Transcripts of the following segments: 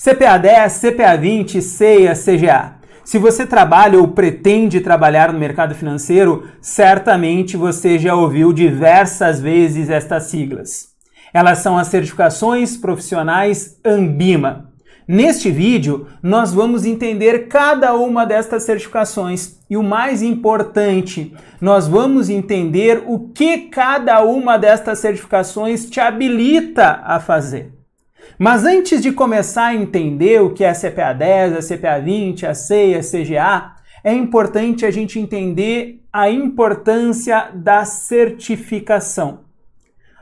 CPA 10, CPA 20, CEA, CGA. Se você trabalha ou pretende trabalhar no mercado financeiro, certamente você já ouviu diversas vezes estas siglas. Elas são as certificações profissionais ANBIMA. Neste vídeo, nós vamos entender cada uma destas certificações e o mais importante, nós vamos entender o que cada uma destas certificações te habilita a fazer. Mas antes de começar a entender o que é a CPA 10, a CPA 20, a CEA, a CGA, é importante a gente entender a importância da certificação.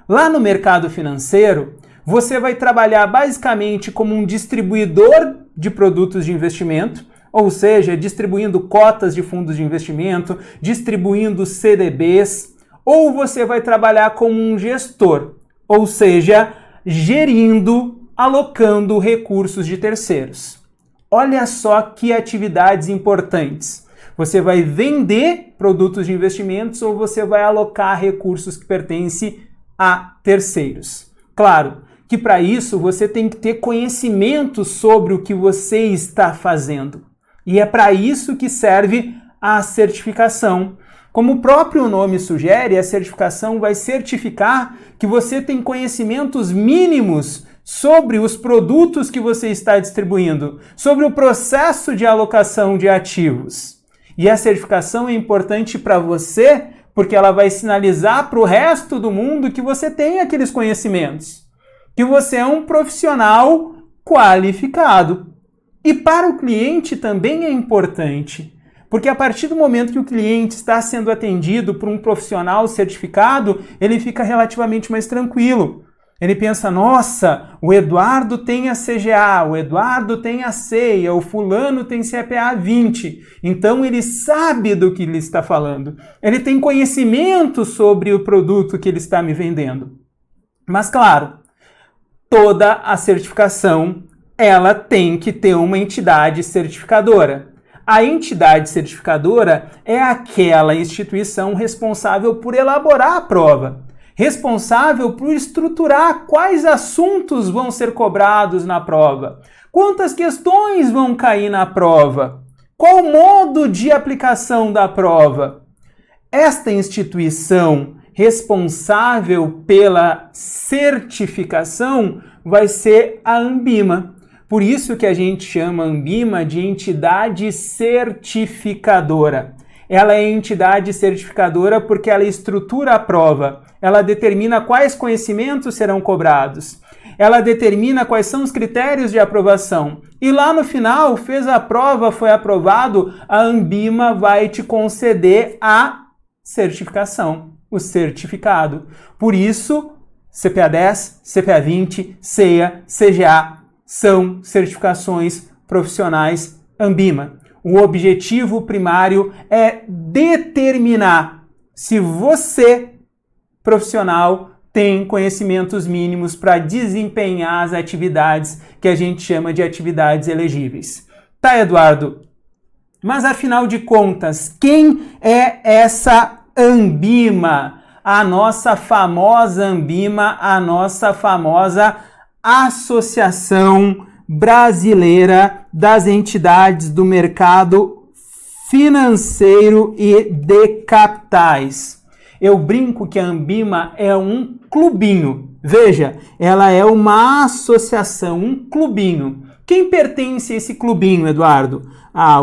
Lá no mercado financeiro, você vai trabalhar basicamente como um distribuidor de produtos de investimento, ou seja, distribuindo cotas de fundos de investimento, distribuindo CDBs, ou você vai trabalhar como um gestor, ou seja, gerindo, alocando recursos de terceiros. Olha só que atividades importantes. Você vai vender produtos de investimentos ou você vai alocar recursos que pertencem a terceiros. Claro que para isso você tem que ter conhecimento sobre o que você está fazendo. E é para isso que serve a certificação. Como o próprio nome sugere, a certificação vai certificar que você tem conhecimentos mínimos sobre os produtos que você está distribuindo, sobre o processo de alocação de ativos. E a certificação é importante para você porque ela vai sinalizar para o resto do mundo que você tem aqueles conhecimentos, que você é um profissional qualificado. E para o cliente também é importante, porque a partir do momento que o cliente está sendo atendido por um profissional certificado, ele fica relativamente mais tranquilo. Ele pensa, nossa, o Eduardo tem a CGA, o Eduardo tem a CEA, o fulano tem CPA 20. Então ele sabe do que ele está falando. Ele tem conhecimento sobre o produto que ele está me vendendo. Mas claro, toda a certificação, ela tem que ter uma entidade certificadora. A entidade certificadora é aquela instituição responsável por elaborar a prova, responsável por estruturar quais assuntos vão ser cobrados na prova, quantas questões vão cair na prova, qual o modo de aplicação da prova. Esta instituição responsável pela certificação vai ser a ANBIMA. Por isso que a gente chama a ANBIMA de entidade certificadora. Ela é entidade certificadora porque ela estrutura a prova, ela determina quais conhecimentos serão cobrados, ela determina quais são os critérios de aprovação. E lá no final, fez a prova, foi aprovado, a ANBIMA vai te conceder a certificação, o certificado. Por isso, CPA 10, CPA 20, CEA, CGA são certificações profissionais ANBIMA. O objetivo primário é determinar se você, profissional, tem conhecimentos mínimos para desempenhar as atividades que a gente chama de atividades elegíveis. Tá, Eduardo? Mas afinal de contas, quem é essa ANBIMA? A nossa famosa ANBIMA, a nossa famosa Associação Brasileira das Entidades do Mercado Financeiro e de Capitais. Eu brinco que a ANBIMA é um clubinho. Veja, ela é uma associação, um clubinho. Quem pertence a esse clubinho, Eduardo?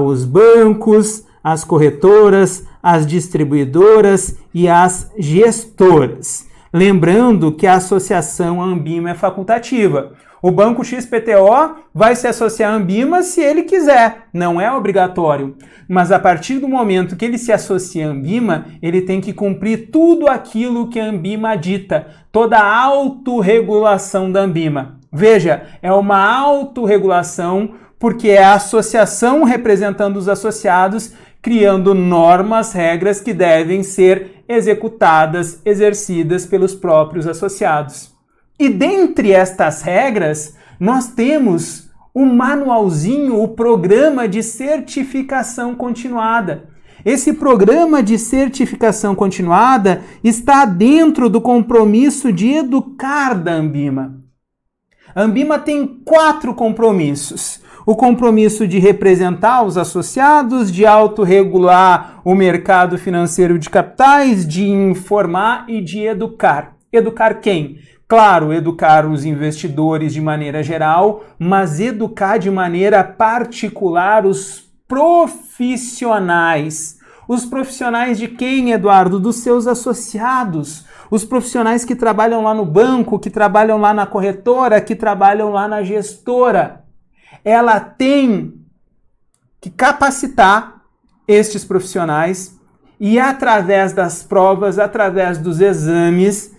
Os bancos, as corretoras, as distribuidoras e as gestoras. Lembrando que a associação ANBIMA é facultativa. O Banco XPTO vai se associar à ANBIMA se ele quiser, não é obrigatório. Mas a partir do momento que ele se associa à ANBIMA, ele tem que cumprir tudo aquilo que a ANBIMA dita, toda a autorregulação da ANBIMA. Veja, é uma autorregulação porque é a associação representando os associados, criando normas, regras que devem ser executadas, exercidas pelos próprios associados. E dentre estas regras, nós temos o manualzinho, o programa de certificação continuada. Esse programa de certificação continuada está dentro do compromisso de educar da ANBIMA. A Ambima tem 4 compromissos. O compromisso de representar os associados, de autorregular o mercado financeiro de capitais, de informar e de educar. Educar quem? Claro, educar os investidores de maneira geral, mas educar de maneira particular os profissionais. Os profissionais de quem, Eduardo? Dos seus associados. Os profissionais que trabalham lá no banco, que trabalham lá na corretora, que trabalham lá na gestora. Ela tem que capacitar estes profissionais e, através das provas, através dos exames,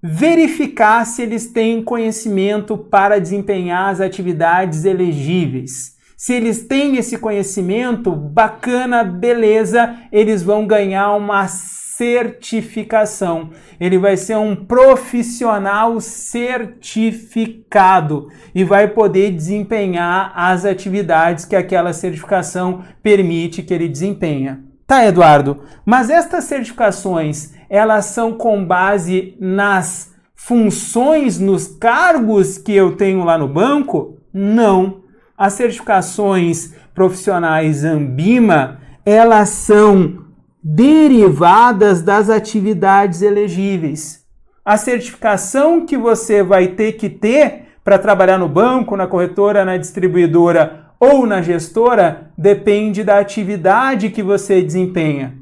verificar se eles têm conhecimento para desempenhar as atividades elegíveis. Se eles têm esse conhecimento, bacana, beleza, eles vão ganhar uma certificação. Ele vai ser um profissional certificado e vai poder desempenhar as atividades que aquela certificação permite que ele desempenhe. Tá, Eduardo, mas estas certificações, elas são com base nas funções, nos cargos que eu tenho lá no banco? Não. As certificações profissionais Ambima, elas são derivadas das atividades elegíveis. A certificação que você vai ter que ter para trabalhar no banco, na corretora, na distribuidora ou na gestora, depende da atividade que você desempenha.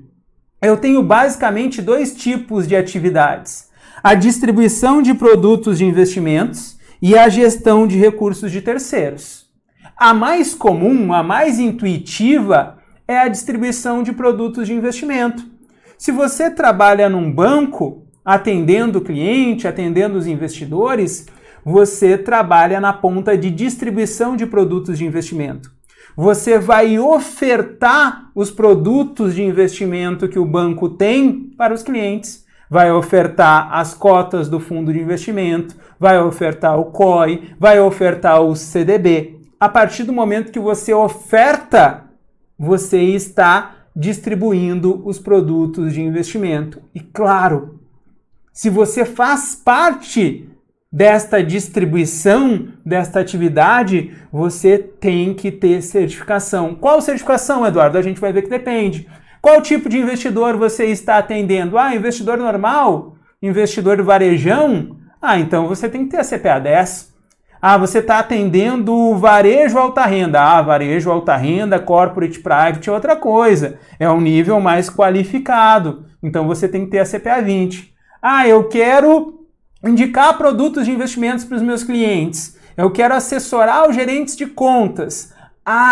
Eu tenho basicamente 2 tipos de atividades: a distribuição de produtos de investimentos e a gestão de recursos de terceiros. A mais comum, a mais intuitiva, é a distribuição de produtos de investimento. Se você trabalha num banco, atendendo o cliente, atendendo os investidores, você trabalha na ponta de distribuição de produtos de investimento. Você vai ofertar os produtos de investimento que o banco tem para os clientes. Vai ofertar as cotas do fundo de investimento, vai ofertar o COI, vai ofertar o CDB. A partir do momento que você oferta, você está distribuindo os produtos de investimento. E claro, se você faz parte desta distribuição, desta atividade, você tem que ter certificação. Qual certificação, Eduardo? A gente vai ver que depende. Qual tipo de investidor você está atendendo? Investidor normal? Investidor varejão? Então você tem que ter a CPA 10. Você está atendendo varejo alta renda. Varejo alta renda, corporate private é outra coisa. É um nível mais qualificado. Então você tem que ter a CPA 20. Eu quero indicar produtos de investimentos para os meus clientes. Eu quero assessorar os gerentes de contas.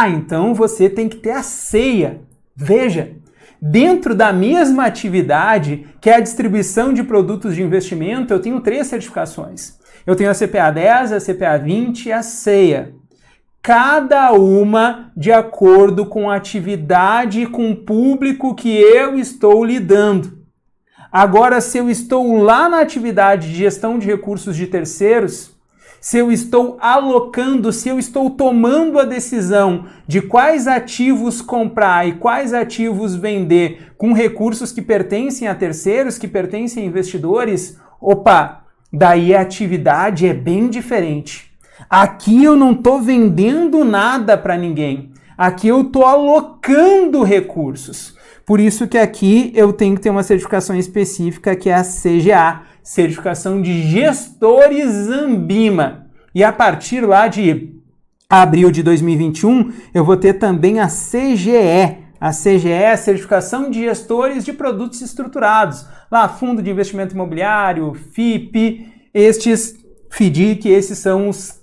Então você tem que ter a CEIA. Veja, dentro da mesma atividade, que é a distribuição de produtos de investimento, eu tenho 3 certificações. Eu tenho a CPA 10, a CPA 20 e a CEIA. Cada uma de acordo com a atividade e com o público que eu estou lidando. Agora, se eu estou lá na atividade de gestão de recursos de terceiros, se eu estou alocando, se eu estou tomando a decisão de quais ativos comprar e quais ativos vender com recursos que pertencem a terceiros, que pertencem a investidores, daí a atividade é bem diferente. Aqui eu não estou vendendo nada para ninguém. Aqui eu estou alocando recursos. Por isso que aqui eu tenho que ter uma certificação específica, que é a CGA, Certificação de Gestores Ambima. E a partir lá de abril de 2021, eu vou ter também a CGE. A CGE é a Certificação de Gestores de Produtos Estruturados. Lá, Fundo de Investimento Imobiliário, FIP, FDIC, esses são os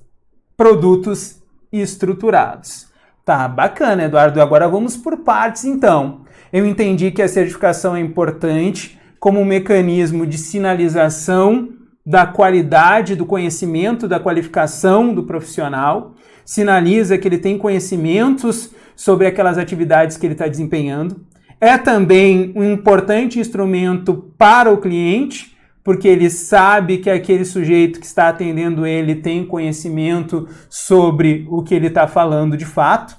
produtos estruturados. Tá, bacana, Eduardo. Agora vamos por partes, então. Eu entendi que a certificação é importante como um mecanismo de sinalização da qualidade, do conhecimento, da qualificação do profissional. Sinaliza que ele tem conhecimentos sobre aquelas atividades que ele está desempenhando. É também um importante instrumento para o cliente, porque ele sabe que aquele sujeito que está atendendo ele tem conhecimento sobre o que ele está falando de fato.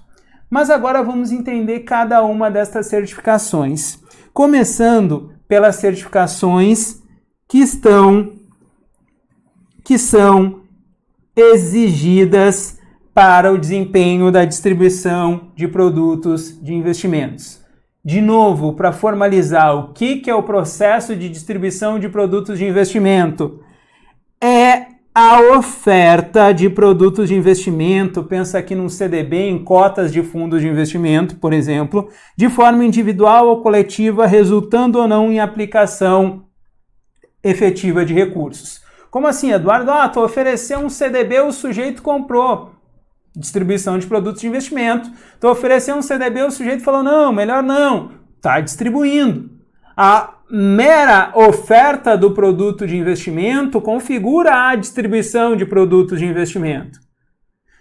Mas agora vamos entender cada uma destas certificações, começando pelas certificações que são exigidas para o desempenho da distribuição de produtos de investimentos. De novo, para formalizar, o que é o processo de distribuição de produtos de investimento? É a oferta de produtos de investimento, pensa aqui num CDB, em cotas de fundos de investimento, por exemplo, de forma individual ou coletiva, resultando ou não em aplicação efetiva de recursos. Como assim, Eduardo? Tu ofereceu um CDB, o sujeito comprou. Distribuição de produtos de investimento. Tu ofereceu um CDB, o sujeito falou, não, melhor não. Está distribuindo. A mera oferta do produto de investimento configura a distribuição de produtos de investimento.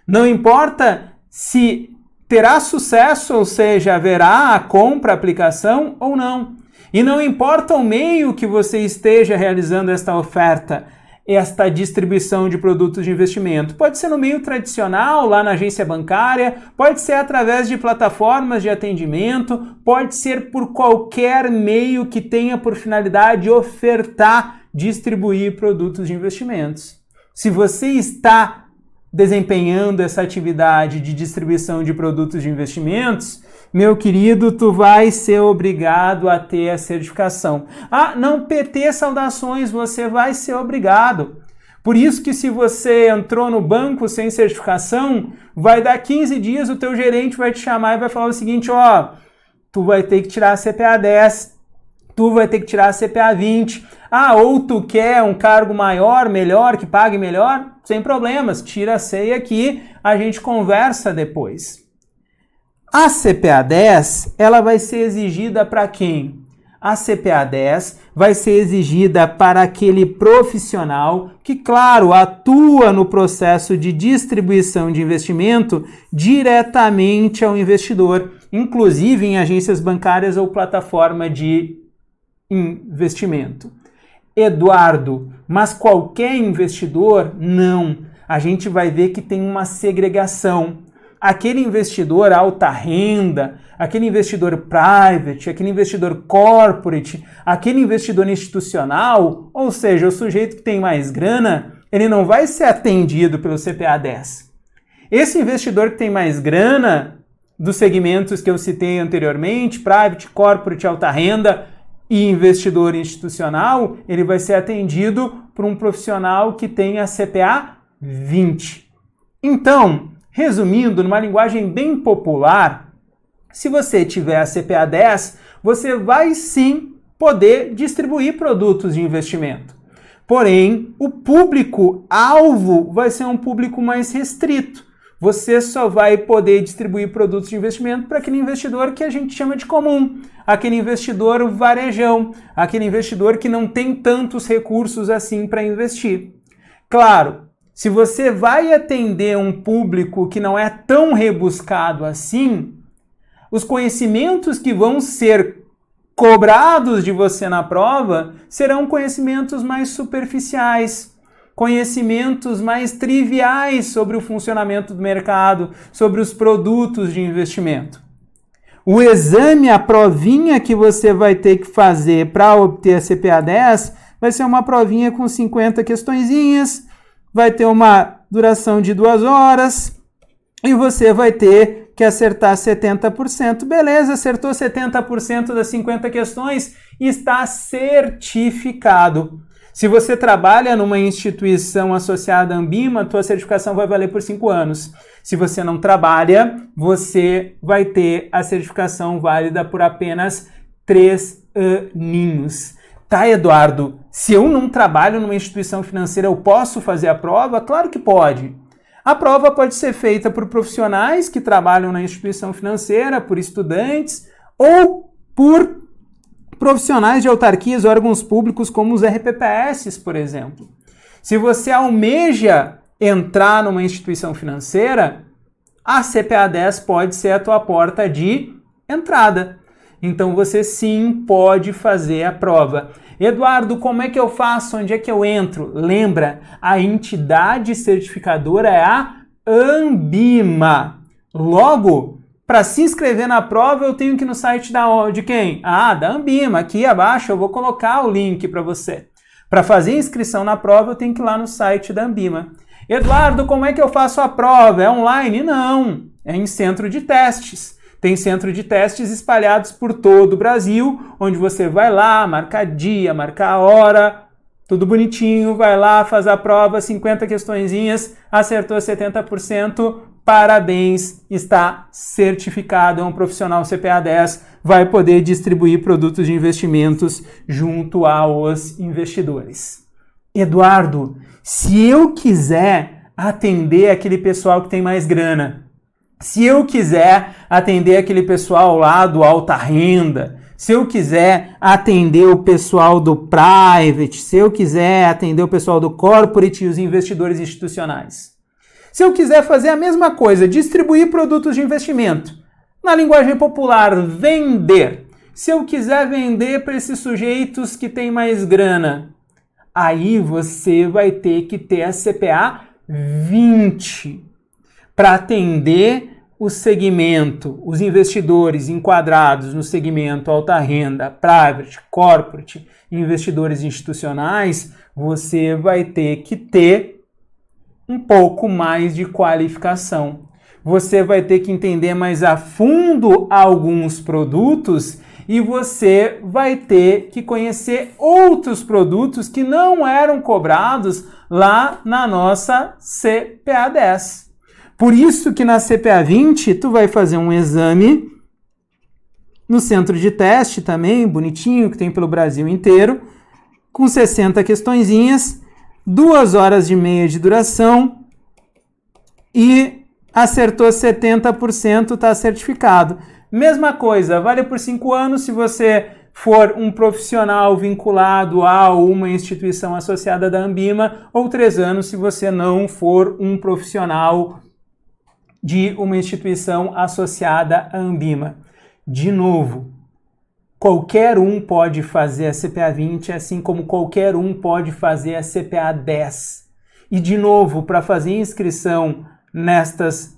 Não importa se terá sucesso, ou seja, haverá a compra, aplicação ou não. E não importa o meio que você esteja realizando esta oferta, esta distribuição de produtos de investimento. Pode ser no meio tradicional, lá na agência bancária, pode ser através de plataformas de atendimento, pode ser por qualquer meio que tenha por finalidade ofertar, distribuir produtos de investimentos. Se você está desempenhando essa atividade de distribuição de produtos de investimentos, meu querido, tu vai ser obrigado a ter a certificação. Não, PT, saudações, você vai ser obrigado. Por isso que se você entrou no banco sem certificação, vai dar 15 dias, o teu gerente vai te chamar e vai falar o seguinte, tu vai ter que tirar a CPA 10, tu vai ter que tirar a CPA 20, ou tu quer um cargo maior, melhor, que pague melhor, sem problemas, tira a ceia aqui, a gente conversa depois. A CPA 10, ela vai ser exigida para quem? A CPA 10 vai ser exigida para aquele profissional que, claro, atua no processo de distribuição de investimento diretamente ao investidor, inclusive em agências bancárias ou plataforma de investimento. Eduardo, mas qualquer investidor? Não. A gente vai ver que tem uma segregação. Aquele investidor alta renda, aquele investidor private, aquele investidor corporate, aquele investidor institucional, ou seja, o sujeito que tem mais grana, ele não vai ser atendido pelo CPA 10. Esse investidor que tem mais grana, dos segmentos que eu citei anteriormente, private, corporate, alta renda e investidor institucional, ele vai ser atendido por um profissional que tem a CPA 20. Então, resumindo, numa linguagem bem popular, se você tiver a CPA 10, você vai sim poder distribuir produtos de investimento. Porém, o público-alvo vai ser um público mais restrito. Você só vai poder distribuir produtos de investimento para aquele investidor que a gente chama de comum, aquele investidor varejão, aquele investidor que não tem tantos recursos assim para investir. Claro, se você vai atender um público que não é tão rebuscado assim, os conhecimentos que vão ser cobrados de você na prova serão conhecimentos mais superficiais, conhecimentos mais triviais sobre o funcionamento do mercado, sobre os produtos de investimento. O exame, a provinha que você vai ter que fazer para obter a CPA 10 vai ser uma provinha com 50 questõezinhas, vai ter uma duração de 2 horas e você vai ter que acertar 70%. Beleza, acertou 70% das 50 questões e está certificado. Se você trabalha numa instituição associada à Ambima, tua certificação vai valer por 5 anos. Se você não trabalha, você vai ter a certificação válida por apenas 3 aninhos. Tá, Eduardo, se eu não trabalho numa instituição financeira, eu posso fazer a prova? Claro que pode. A prova pode ser feita por profissionais que trabalham na instituição financeira, por estudantes ou por profissionais de autarquias, órgãos públicos como os RPPS, por exemplo. Se você almeja entrar numa instituição financeira, a CPA 10 pode ser a tua porta de entrada. Então você sim pode fazer a prova. Eduardo, como é que eu faço? Onde é que eu entro? Lembra, a entidade certificadora é a Ambima. Logo, para se inscrever na prova, eu tenho que ir no site de quem? Da Ambima. Aqui abaixo eu vou colocar o link para você. Para fazer inscrição na prova, eu tenho que ir lá no site da Ambima. Eduardo, como é que eu faço a prova? É online? Não, é em centro de testes. Tem centro de testes espalhados por todo o Brasil, onde você vai lá, marca dia, marca hora, tudo bonitinho, vai lá, faz a prova, 50 questõezinhas, acertou 70%, parabéns, está certificado, é um profissional CPA 10, vai poder distribuir produtos de investimentos junto aos investidores. Eduardo, se eu quiser atender aquele pessoal que tem mais grana, se eu quiser atender aquele pessoal lá do alta renda, se eu quiser atender o pessoal do private, se eu quiser atender o pessoal do corporate e os investidores institucionais, se eu quiser fazer a mesma coisa, distribuir produtos de investimento, na linguagem popular, vender, se eu quiser vender para esses sujeitos que têm mais grana, aí você vai ter que ter a CPA 20 para atender o segmento, os investidores enquadrados no segmento alta renda, private, corporate, investidores institucionais, você vai ter que ter um pouco mais de qualificação. Você vai ter que entender mais a fundo alguns produtos e você vai ter que conhecer outros produtos que não eram cobrados lá na nossa CPA 10. Por isso que na CPA 20 tu vai fazer um exame no centro de teste também, bonitinho, que tem pelo Brasil inteiro, com 60 questõezinhas, 2 horas e meia de duração e acertou 70%, está certificado. Mesma coisa, vale por 5 anos se você for um profissional vinculado a uma instituição associada da Anbima, ou 3 anos se você não for um profissional de uma instituição associada à Anbima. De novo, qualquer um pode fazer a CPA 20, assim como qualquer um pode fazer a CPA 10. E de novo, para fazer inscrição nestas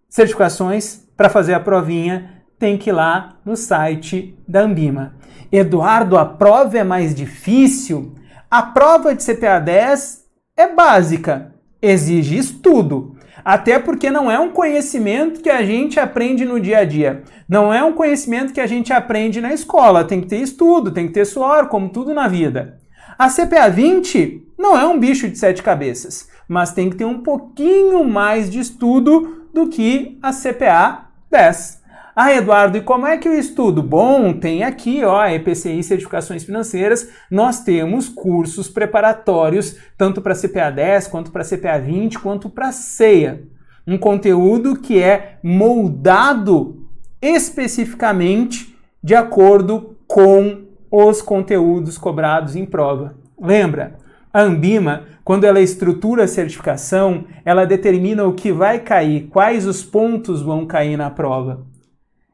certificações, para fazer a provinha, tem que ir lá no site da Anbima. Eduardo, a prova é mais difícil? A prova de CPA 10 é básica, exige estudo. Até porque não é um conhecimento que a gente aprende no dia a dia. Não é um conhecimento que a gente aprende na escola. Tem que ter estudo, tem que ter suor, como tudo na vida. A CPA 20 não é um bicho de 7 cabeças, mas tem que ter um pouquinho mais de estudo do que a CPA 10. Ah, Eduardo, e como é que eu estudo? Bom, tem aqui, ó, EPCI Certificações Financeiras, nós temos cursos preparatórios, tanto para CPA 10, quanto para CPA 20, quanto para CEA. Um conteúdo que é moldado especificamente de acordo com os conteúdos cobrados em prova. Lembra? A Anbima, quando ela estrutura a certificação, ela determina o que vai cair, quais os pontos vão cair na prova.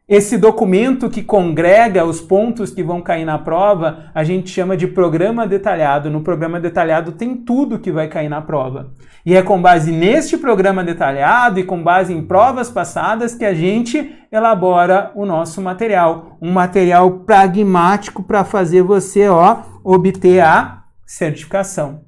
Esse documento que congrega os pontos que vão cair na prova, a gente chama de programa detalhado. No programa detalhado tem tudo que vai cair na prova. E é com base neste programa detalhado e com base em provas passadas que a gente elabora o nosso material. Um material pragmático para fazer você, obter a certificação.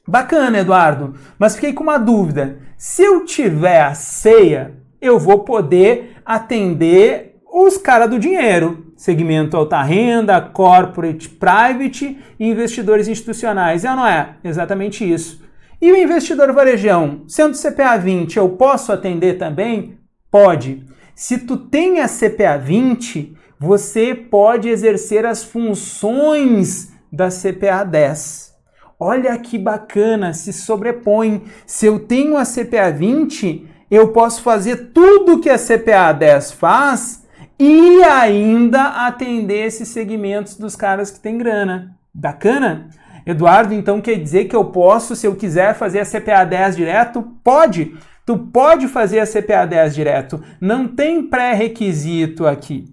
Bacana, Eduardo, mas fiquei com uma dúvida. Se eu tiver a CEA, eu vou poder atender os caras do dinheiro, segmento alta renda, corporate, private e investidores institucionais. É ou não é? Exatamente isso. E o investidor varejão, sendo CPA 20, eu posso atender também? Pode. Se tu tem a CPA 20, você pode exercer as funções da CPA 10. Olha que bacana, se sobrepõe. Se eu tenho a CPA 20, eu posso fazer tudo que a CPA 10 faz e ainda atender esses segmentos dos caras que têm grana. Bacana? Eduardo, então quer dizer que eu posso, se eu quiser fazer a CPA 10 direto? Pode! Tu pode fazer a CPA 10 direto. Não tem pré-requisito aqui.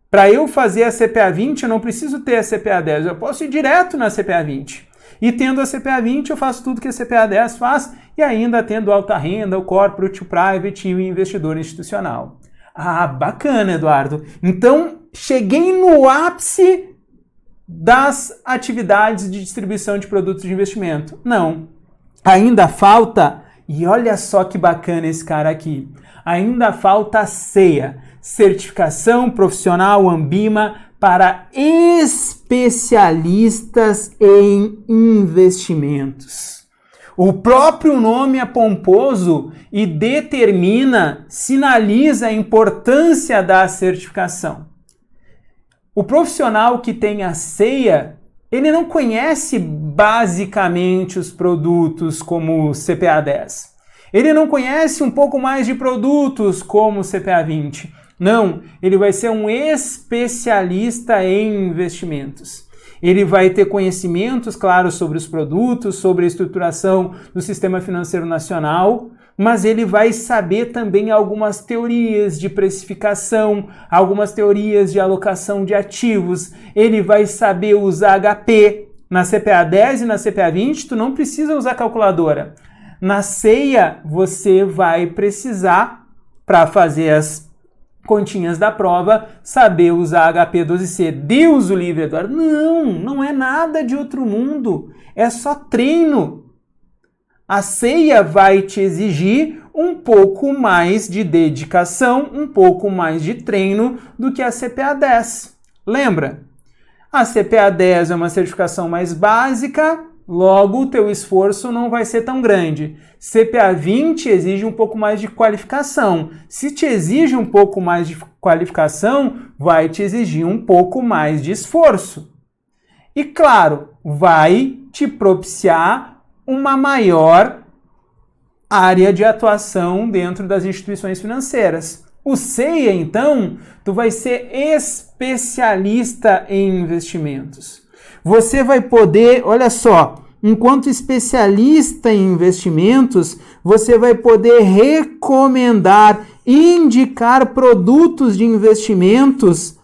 Para eu fazer a CPA 20, eu não preciso ter a CPA 10. Eu posso ir direto na CPA 20. E tendo a CPA 20, eu faço tudo que a CPA 10 faz e ainda tendo alta renda, o corporate, o private e o investidor institucional. Ah, bacana, Eduardo. Então, cheguei no ápice das atividades de distribuição de produtos de investimento. Não. Ainda falta, e olha só que bacana esse cara aqui, ainda falta a CEA, Certificação Profissional Ambima para especialistas em investimentos. O próprio nome é pomposo e sinaliza a importância da certificação. O profissional que tem a CEA, ele não conhece basicamente os produtos como o CPA 10. Ele não conhece um pouco mais de produtos como o CPA 20. Não, ele vai ser um especialista em investimentos. Ele vai ter conhecimentos, claro, sobre os produtos, sobre a estruturação do sistema financeiro nacional, mas ele vai saber também algumas teorias de precificação, algumas teorias de alocação de ativos. Ele vai saber usar HP. Na CPA 10 e na CPA 20, tu não precisa usar calculadora. Na CEA, você vai precisar, para fazer as continhas da prova, saber usar HP 12C. Deus o livre, Eduardo. Não é nada de outro mundo. É só treino. A CEA vai te exigir um pouco mais de dedicação, um pouco mais de treino do que a CPA 10. Lembra? A CPA 10 é uma certificação mais básica, logo o teu esforço não vai ser tão grande. CPA 20 exige um pouco mais de qualificação. Se te exige um pouco mais de qualificação, vai te exigir um pouco mais de esforço. E claro, vai te propiciar uma maior área de atuação dentro das instituições financeiras. O CEA, então, tu vai ser especialista em investimentos. Você vai poder, olha só, enquanto especialista em investimentos, você vai poder recomendar e indicar produtos de investimentos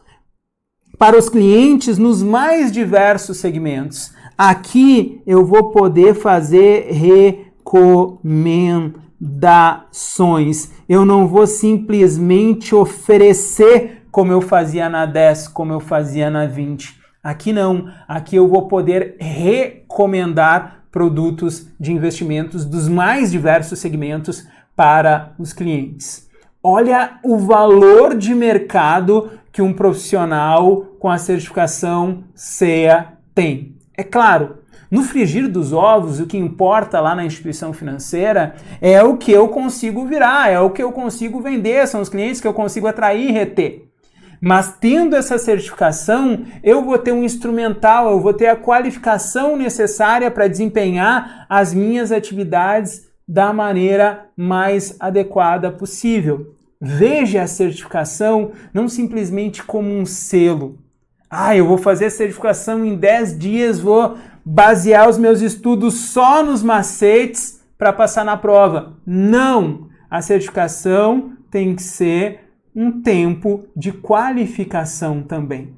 para os clientes nos mais diversos segmentos. Aqui eu vou poder fazer recomendações. Eu não vou simplesmente oferecer como eu fazia na 10, como eu fazia na 20. Aqui não. Aqui eu vou poder recomendar produtos de investimentos dos mais diversos segmentos para os clientes. Olha o valor de mercado que um profissional com a certificação CEA tem. É claro, no frigir dos ovos, o que importa lá na instituição financeira é o que eu consigo virar, é o que eu consigo vender, são os clientes que eu consigo atrair e reter. Mas tendo essa certificação, eu vou ter um instrumental, eu vou ter a qualificação necessária para desempenhar as minhas atividades da maneira mais adequada possível. Veja a certificação não simplesmente como um selo. Eu vou fazer a certificação em 10 dias, vou basear os meus estudos só nos macetes para passar na prova. Não! A certificação tem que ser um tempo de qualificação também.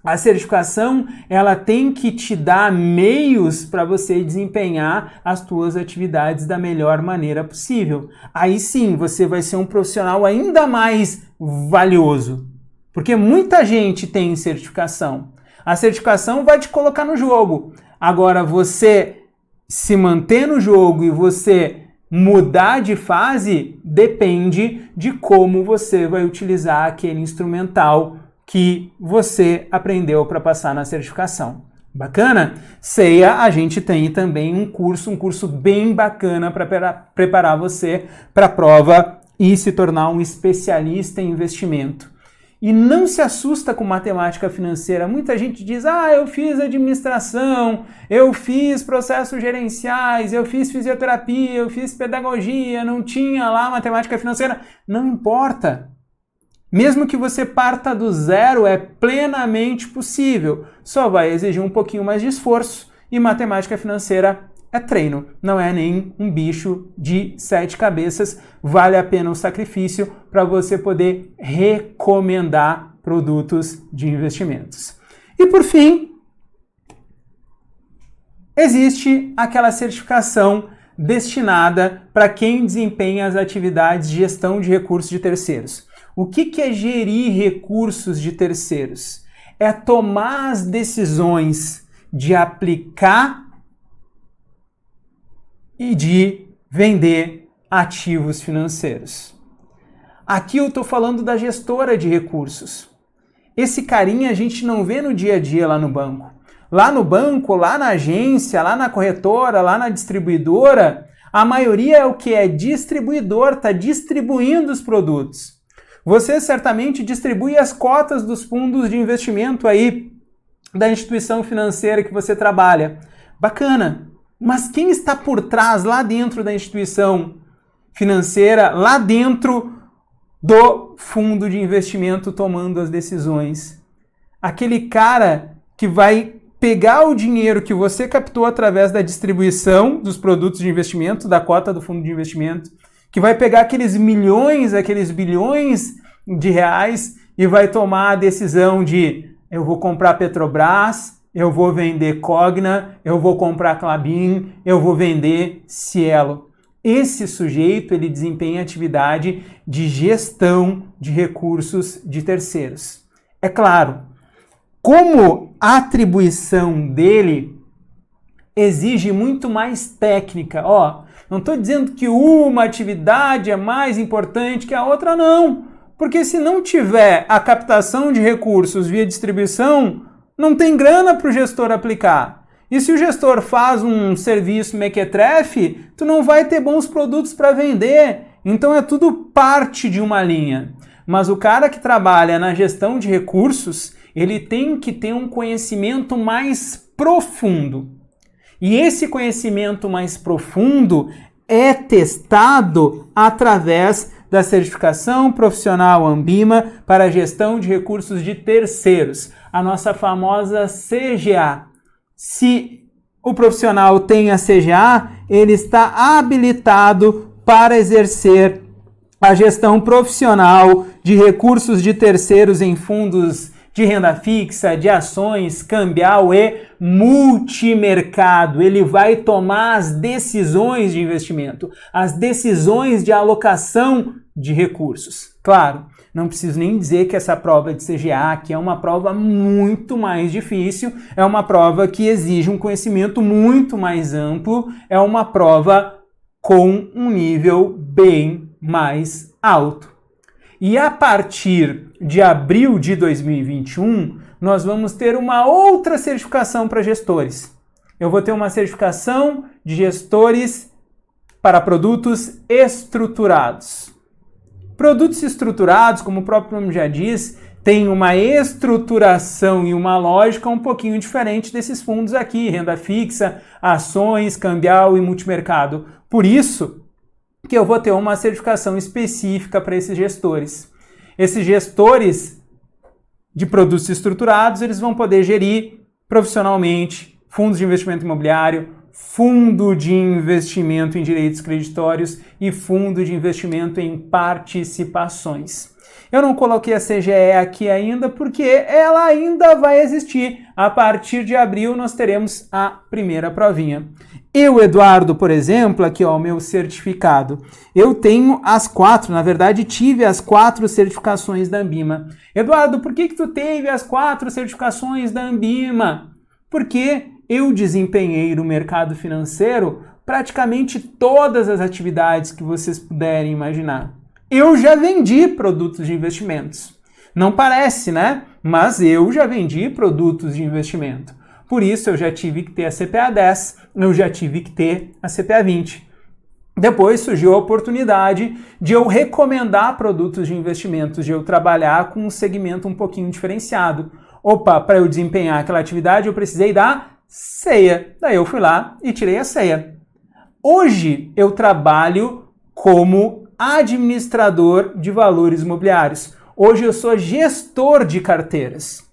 A certificação, ela tem que te dar meios para você desempenhar as tuas atividades da melhor maneira possível. Aí sim, você vai ser um profissional ainda mais valioso. Porque muita gente tem certificação. A certificação vai te colocar no jogo. Agora, você se manter no jogo e você mudar de fase depende de como você vai utilizar aquele instrumental que você aprendeu para passar na certificação. Bacana? CEA, a gente tem também um curso bem bacana para preparar você para a prova e se tornar um especialista em investimento. E não se assusta com matemática financeira. Muita gente diz, eu fiz administração, eu fiz processos gerenciais, eu fiz fisioterapia, eu fiz pedagogia, não tinha lá matemática financeira. Não importa. Mesmo que você parta do zero, é plenamente possível. Só vai exigir um pouquinho mais de esforço e matemática financeira é treino, não é nem um bicho de 7 cabeças. Vale a pena o sacrifício para você poder recomendar produtos de investimentos. E por fim, existe aquela certificação destinada para quem desempenha as atividades de gestão de recursos de terceiros. O que é gerir recursos de terceiros? É tomar as decisões de aplicar e de vender ativos financeiros. Aqui eu estou falando da gestora de recursos. Esse carinha a gente não vê no dia a dia lá no banco. Lá no banco, lá na agência, lá na corretora, lá na distribuidora, a maioria é o que? É distribuidor, está distribuindo os produtos. Você certamente distribui as cotas dos fundos de investimento aí da instituição financeira que você trabalha. Bacana. Mas quem está por trás, lá dentro da instituição financeira, lá dentro do fundo de investimento tomando as decisões? Aquele cara que vai pegar o dinheiro que você captou através da distribuição dos produtos de investimento, da cota do fundo de investimento, que vai pegar aqueles milhões, aqueles bilhões de reais e vai tomar a decisão de eu vou comprar Petrobras, eu vou vender Cogna, eu vou comprar Klabin, eu vou vender Cielo. Esse sujeito, ele desempenha atividade de gestão de recursos de terceiros. É claro, como a atribuição dele exige muito mais técnica. Não estou dizendo que uma atividade é mais importante que a outra, não. Porque se não tiver a captação de recursos via distribuição, não tem grana para o gestor aplicar. E se o gestor faz um serviço mequetrefe, tu não vai ter bons produtos para vender. Então é tudo parte de uma linha. Mas o cara que trabalha na gestão de recursos, ele tem que ter um conhecimento mais profundo. E esse conhecimento mais profundo é testado através da certificação profissional Anbima para a gestão de recursos de terceiros, a nossa famosa CGA. Se o profissional tem a CGA, ele está habilitado para exercer a gestão profissional de recursos de terceiros em fundos de renda fixa, de ações, cambial e multimercado. Ele vai tomar as decisões de investimento, as decisões de alocação de recursos. Claro, não preciso nem dizer que essa prova de CGA aqui é uma prova muito mais difícil, é uma prova que exige um conhecimento muito mais amplo, é uma prova com um nível bem mais alto. E a partir de abril de 2021, nós vamos ter uma outra certificação para gestores. Eu vou ter uma certificação de gestores para produtos estruturados. Produtos estruturados, como o próprio nome já diz, tem uma estruturação e uma lógica um pouquinho diferente desses fundos aqui, renda fixa, ações, cambial e multimercado. Por isso que eu vou ter uma certificação específica para esses gestores. Esses gestores de produtos estruturados, eles vão poder gerir profissionalmente fundos de investimento imobiliário, fundo de investimento em direitos creditórios e fundo de investimento em participações. Eu não coloquei a CGE aqui ainda porque ela ainda vai existir. A partir de abril nós teremos a primeira provinha. Eu, Eduardo, por exemplo, aqui ó, o meu certificado, eu tenho as 4, na verdade tive as 4 certificações da Anbima. Eduardo, por que tu teve as 4 certificações da Anbima? Porque eu desempenhei no mercado financeiro praticamente todas as atividades que vocês puderem imaginar. Eu já vendi produtos de investimentos. Não parece, né? Mas eu já vendi produtos de investimento. Por isso, eu já tive que ter a CPA 10, eu já tive que ter a CPA 20. Depois surgiu a oportunidade de eu recomendar produtos de investimentos, de eu trabalhar com um segmento um pouquinho diferenciado. Para eu desempenhar aquela atividade, eu precisei da CEA. Daí eu fui lá e tirei a CEA. Hoje, eu trabalho como administrador de valores imobiliários. Hoje, eu sou gestor de carteiras.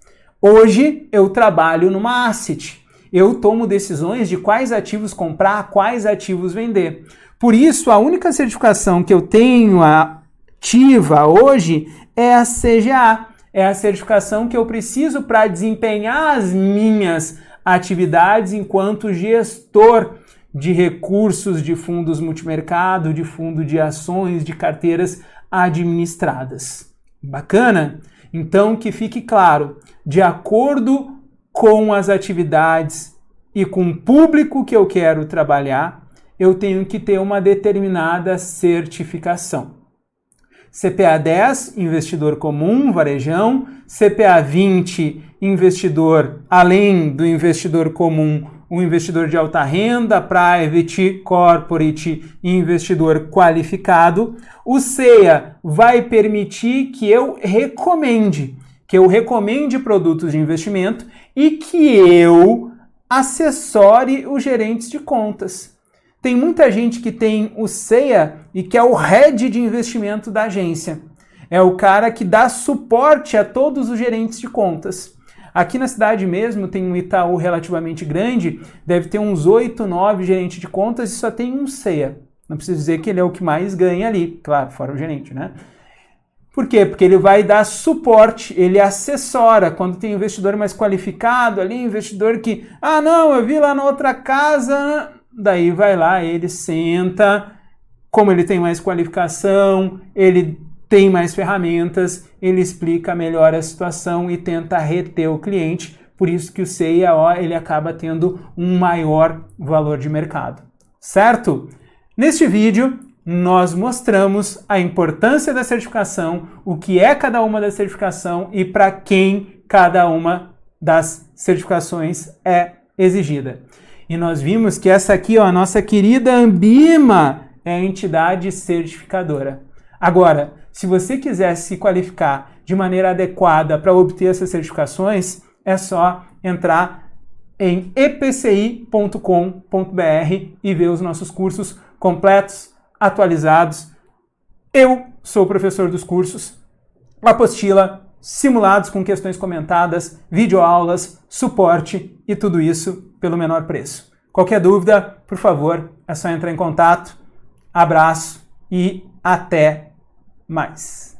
Hoje eu trabalho numa asset. Eu tomo decisões de quais ativos comprar, quais ativos vender. Por isso, a única certificação que eu tenho ativa hoje é a CGA. É a certificação que eu preciso para desempenhar as minhas atividades enquanto gestor de recursos de fundos multimercado, de fundo de ações, de carteiras administradas. Bacana? Então, que fique claro, de acordo com as atividades e com o público que eu quero trabalhar, eu tenho que ter uma determinada certificação. CPA 10, investidor comum, varejão. CPA 20, investidor, além do investidor comum, o investidor de alta renda, private, corporate e investidor qualificado. O CEA vai permitir que eu recomende produtos de investimento e que eu assessore os gerentes de contas. Tem muita gente que tem o CEA e que é o head de investimento da agência. É o cara que dá suporte a todos os gerentes de contas. Aqui na cidade mesmo tem um Itaú relativamente grande, deve ter uns 8, 9 gerentes de contas e só tem um CEA. Não preciso dizer que ele é o que mais ganha ali, claro, fora o gerente, né? Por quê? Porque ele vai dar suporte, ele assessora. Quando tem investidor mais qualificado ali, investidor que, não, eu vi lá na outra casa, daí vai lá, ele senta, como ele tem mais qualificação, ele tem mais ferramentas, ele explica melhor a situação e tenta reter o cliente. Por isso que o CEA, ele acaba tendo um maior valor de mercado. Certo? Neste vídeo, nós mostramos a importância da certificação, o que é cada uma da certificação e para quem cada uma das certificações é exigida. E nós vimos que essa aqui, a nossa querida Ambima, é a entidade certificadora. Agora, se você quiser se qualificar de maneira adequada para obter essas certificações, é só entrar em epci.com.br e ver os nossos cursos completos, atualizados. Eu sou o professor dos cursos, apostila, simulados com questões comentadas, videoaulas, suporte e tudo isso pelo menor preço. Qualquer dúvida, por favor, é só entrar em contato. Abraço e até mais.